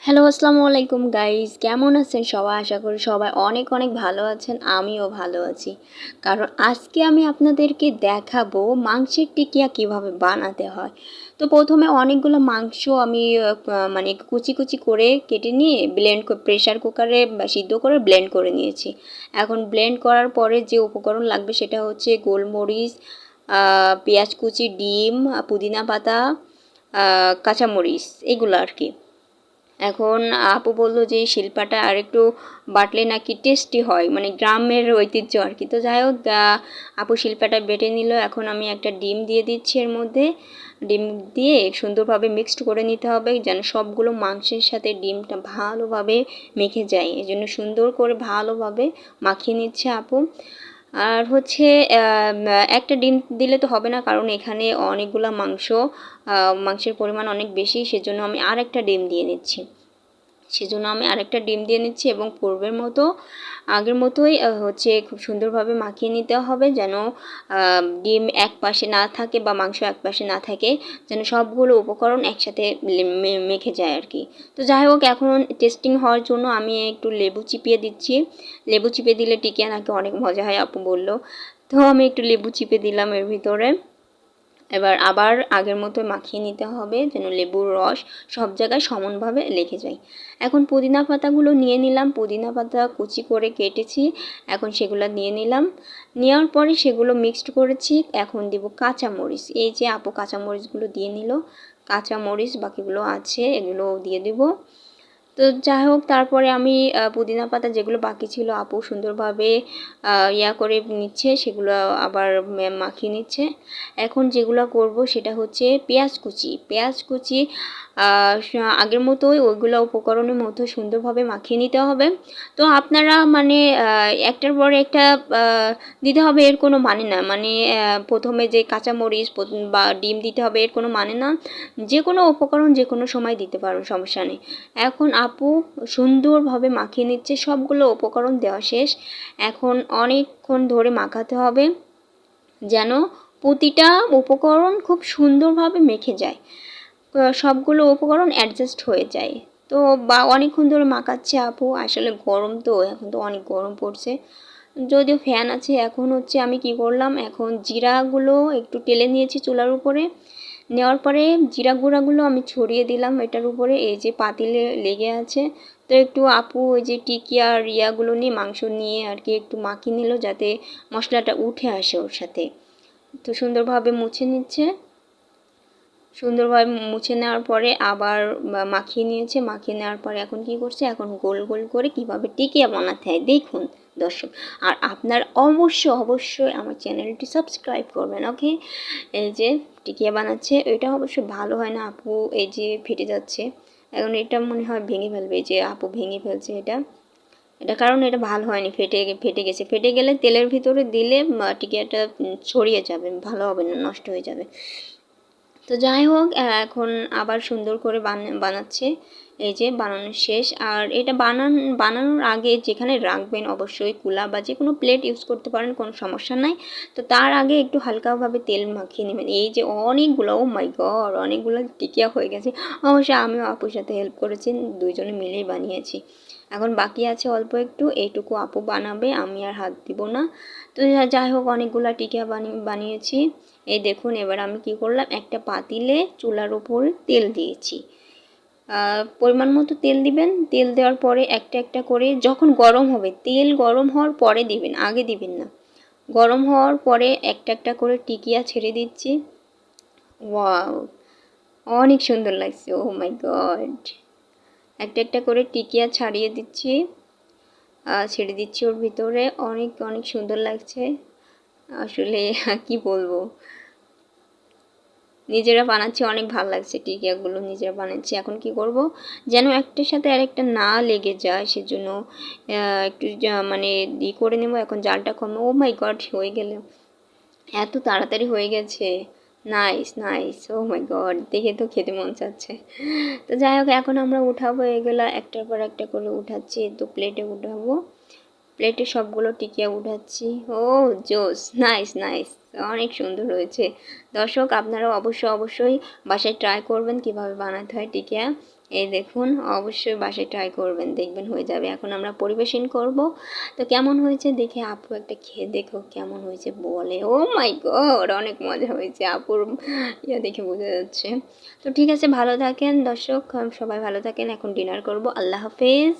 Hello, আসসালামু আলাইকুম guys. কেমন আছেন সবাই? আশা করি সবাই অনেক অনেক ভালো আছেন। আমিও ভালো আছি। কারণ আজকে আমি আপনাদেরকে দেখাবো মাংসের টিকিয়া কিভাবে বানাতে হয়। তো প্রথমে অনেকগুলো মাংস আমি মানে কুচি কুচি করে কেটে নিয়ে প্রেসার কুকারে সিদ্ধ করে ব্লেন্ড করে নিয়েছি। এখন ব্লেন্ড করার পরে যে উপকরণ লাগবে সেটা হচ্ছে গোলমরিচ, পেঁয়াজ কুচি, ডিম, পুদিনা পাতা, কাঁচামরিচ, এগুলো আর কি। এখন আপু বলল যে এই শিল্পাটা আরেকটু বাটলে নাকি টেস্টি হয়, মানে গ্রামের ঐতিহ্য আর কি। তো যাই হোক, আপু শিল্পাটা বেটে নিল। এখন আমি একটা ডিম দিয়ে দিচ্ছি এর মধ্যে। ডিম দিয়ে সুন্দরভাবে মিক্সড করে নিতে হবে যেন সবগুলো মাংসের সাথে ডিমটা ভালোভাবে মেখে যায়। এই জন্য সুন্দর করে ভালোভাবে মাখিয়ে নিচ্ছে আপু। আর হচ্ছে একটা ডিম দিলে তো হবে না, কারণ এখানে অনেকগুলো মাংসের পরিমাণ অনেক বেশি, সেজন্য আমি আরেকটা ডিম দিয়ে নিচ্ছি এবং আগের মতোই হচ্ছে খুব সুন্দরভাবে মাখিয়ে নিতে হবে যেন ডিম এক পাশে না থাকে বা মাংস এক পাশে না থাকে, যেন সবগুলো উপকরণ একসাথে মেখে যায় আর কি। তো যাই হোক, এখন টেস্টিং হওয়ার জন্য আমি একটু লেবু চিপিয়ে দিচ্ছি। লেবু চিপে দিলে টিকিয়া নাকি অনেক মজা হয় আপু বলল। তো আমি একটু লেবু চিপে দিলাম এর ভিতরে। এবার আবার আগের মতো মাখিয়ে নিতে হবে যেন লেবুর রস সব জায়গায় সমানভাবে লেগে যায়। এখন পুদিনা পাতাগুলো নিয়ে নিলাম। পুদিনা পাতা কুচি করে কেটেছি, এখন সেগুলো নিয়ে নিলাম। নেওয়ার পরে সেগুলো মিক্সড করেছি। এখন দিব কাঁচামরিচ। এই যে আপু কাঁচামরিচগুলো দিয়ে নিল। কাঁচামরিচ বাকিগুলো আছে, এগুলো দিয়ে দেব। তো যাই হোক, তারপরে আমি পুদিনা পাতা যেগুলো বাকি ছিল আপু সুন্দরভাবে করে নিচ্ছে, সেগুলো আবার মাখিয়ে নিচ্ছে। এখন যেগুলো করব সেটা হচ্ছে পেঁয়াজ কুচি আগের মতোই ওইগুলো উপকরণের মতো সুন্দরভাবে মাখিয়ে নিতে হবে। তো আপনারা মানে একটার পরে একটা দিতে হবে এর কোনো মানে না, মানে প্রথমে যে কাঁচামরিচ বা ডিম দিতে হবে এর কোনো মানে না। যে কোনো উপকরণ যে কোনো সময় দিতে পারো, সমস্যা নেই। এখন আপু সুন্দরভাবে মাখিয়ে নিচ্ছে। সবগুলো উপকরণ দেওয়া শেষ। এখন অনেকক্ষণ ধরে মাখাতে হবে যেন প্রতিটা উপকরণ খুব সুন্দরভাবে মেখে যায়, সবগুলো উপকরণ অ্যাডজাস্ট হয়ে যায়। তো অনেকক্ষণ ধরে মাখাচ্ছে আপু। আসলে গরম, তো এখন তো অনেক গরম পড়ছে, যদিও ফ্যান আছে। এখন হচ্ছে আমি কি করলাম, এখন জিরাগুলো একটু টেলে নিয়েছি চুলার উপরে। নেওয়ার পরে জিরা গুঁড়াগুলো আমি ছড়িয়ে দিলাম এটার উপরে। এই যে পাতিলে লেগে আছে, তো একটু আপু ওই যে টিকিয়ার ইয়াগুলো নিয়ে মাংস নিয়ে আর কি একটু মাখিয়ে নিল যাতে মশলাটা উঠে আসে ওর সাথে। তো সুন্দরভাবে মুছে নেওয়ার পরে আবার মাখিয়ে নিয়েছে। মাখিয়ে নেওয়ার পরে এখন কি করছে, এখন গোল গোল করে কিভাবে টিকিয়া বানাতে হয় দেখুন দর্শক। আর আপনার অবশ্যই আমার চ্যানেলটি সাবস্ক্রাইব করবেন, ওকে। এই যে টিকিয়া বানাচ্ছে, এটা অবশ্যই ভালো হয় না আপু, এই যে ফেটে যাচ্ছে। এখন এটা মনে হয় ভেঙে ফেলবে, এই যে আপু ভেঙে ফেলছে এটা কারণ এটা ভালো হয়নি, ফেটে গেছে। ফেটে গেলে তেলের ভিতরে দিলে টিকিয়াটা ছড়িয়ে যাবে, ভালো হবে না, নষ্ট হয়ে যাবে। তো যাই হোক, এখন আবার সুন্দর করে বানাচ্ছে। এই যে বানানো শেষ। আর এটা বানানোর আগে যেখানে রাখবেন অবশ্যই কুলা বা যে কোনো প্লেট ইউজ করতে পারেন, কোনো সমস্যা নাই। তো তার আগে একটু হালকাভাবে তেল মাখিয়ে নেবেন। এই যে অনেকগুলো, ও মাই গড, অনেকগুলো টিকিয়া হয়ে গেছে। অবশ্যই আমিও আপুর সাথে হেল্প করেছি, দুইজনে মিলেই বানিয়েছি। এখন বাকি আছে অল্প একটু, এইটুকু আপু বানাবে, আমি আর হাত দিব না। তো যাই হোক, অনেকগুলো টিকিয়া বানিয়েছি। এই দেখুন, এবার আমি কি করলাম, একটা পাতিলে চুলার উপর তেল দিয়েছি। পরিমাণ মতো তেল দিবেন। তেল দেওয়ার পরে একটা একটা করে যখন গরম হবে, তেল গরম হওয়ার পরে দিবেন, আগে দিবেন না। গরম হওয়ার পরে একটা একটা করে টিকিয়া ছেড়ে দিচ্ছি। ওয়াও, অনেক সুন্দর লাগছে, ও মাই গড। একটা একটা করে টিকিয়া ছেড়ে দিচ্ছি ওর ভিতরে। অনেক অনেক সুন্দর লাগছে আসলে, কি বলবো। নিজেরা বানাচ্ছি, অনেক ভালো লাগছে। টিকিয়াগুলো নিজেরা বানাচ্ছি। এখন কি করব, যেন একটার সাথে আরেকটা না লেগে যায়, সেজন্য একটু মানে করে নেব। এখন জালটা কম। ও মাই গড, হয়ে গেল, এত তাড়াতাড়ি হয়ে গেছে। নাইস নাইস, ও মাই গড, দেখে তো খেতে মন চাচ্ছে। তো যাই হোক, এখন আমরা উঠাবো এগুলা, একটার পর একটা করে উঠাচ্ছি। তো প্লেটে উঠাবো, প্লেটে সবগুলো টিকিয়া উঠাচ্ছি। ও জোস, নাইস নাইস, অনেক সুন্দর হয়েছে। দর্শক, আপনারা অবশ্যই বাসায় ট্রাই করবেন কিভাবে বানাতে হয় টিকিয়া। এই দেখুন, অবশ্যই বাসায় ট্রাই করবেন, দেখবেন হয়ে যাবে। এখন আমরা পরিবেশন করব। তো কেমন হয়েছে দেখে আপু একটা খেয়ে দেখো কেমন হয়েছে বলে। ও মাই গড, অনেক মজা হয়েছে, আপুর ইয়া দেখে বোঝা যাচ্ছে। তো ঠিক আছে, ভালো থাকেন দর্শক, সবাই ভালো থাকেন। এখন ডিনার করব। আল্লাহ হাফেজ।